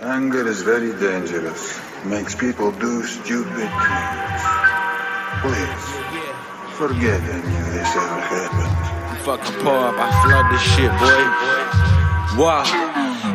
Anger is very dangerous. Makes people do stupid things. Please, forget I knew this ever happened. Fucking pour up, I flood this shit, boy. Wow.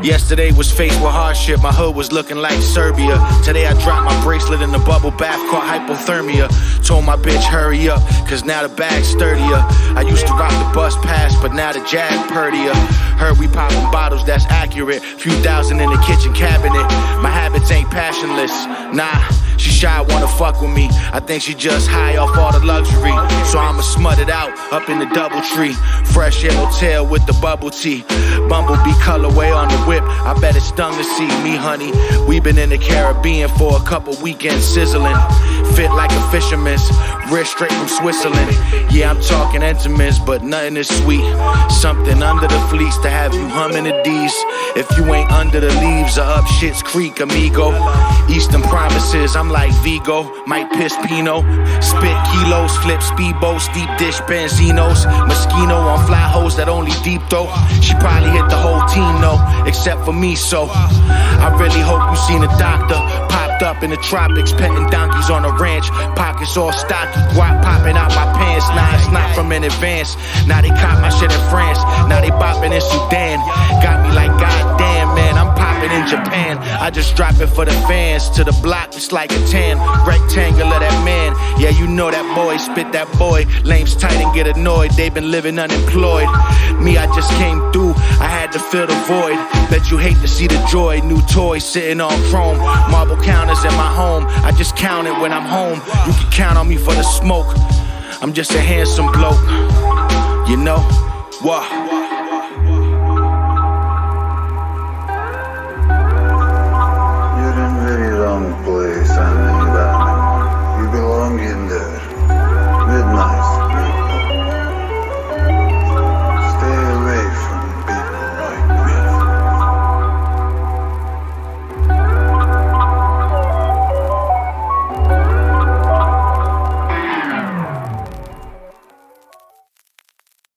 Yesterday was faced with hardship, my hood was looking like Serbia. Today I dropped my bracelet in the bubble bath, caught hypothermia. Told my bitch hurry up, cause now the bag's sturdier. I used to rock the bus pass, but now the jag purdier. Heard we poppin' bottles, that's accurate. Few thousand in the kitchen cabinet. My habits ain't passionless, nah. She shy, wanna fuck with me. I think she just high off all the luxury. So I'ma smut it out, up in the DoubleTree. Fresh yellow tail with the bubble tea. Bumblebee colorway on the whip, I bet it stung to see me, honey. We been in the Caribbean for a couple weekends sizzling. Fit like a fisherman's, wrist straight from Switzerland. Yeah, I'm talking intimates, but nothing is sweet. Something under the fleece to have you humming the D's. If you ain't under the leaves or up Shit's Creek, amigo. Eastern promises, I'm like Vigo, might piss Pino. Spit kilos, flip speedboats, deep dish Benzinos. Mosquito on fly hoes that only deep throw. She probably hit the whole team though, except for me, so I really hope you seen a doctor. Popped up in the tropics, petting donkeys on a ranch. Pockets all stocky, guap popping out my pants. Nah, it's not from in advance. Now they caught my shit in France, now they bopping in Sudan. Got me like goddamn, man, I'm popping in Japan. I just drop it for the fans. To the block, it's like a tan rectangle of that man. Yeah, you know that boy, spit that boy. Lames tight and get annoyed, they been living unemployed. Me, I just came through, I had to fill the void. Bet you hate to see the joy. New toys sitting on chrome. Marble counters in my home, I just count it when I'm home. You can count on me for the smoke. I'm just a handsome bloke, you know? Whoa.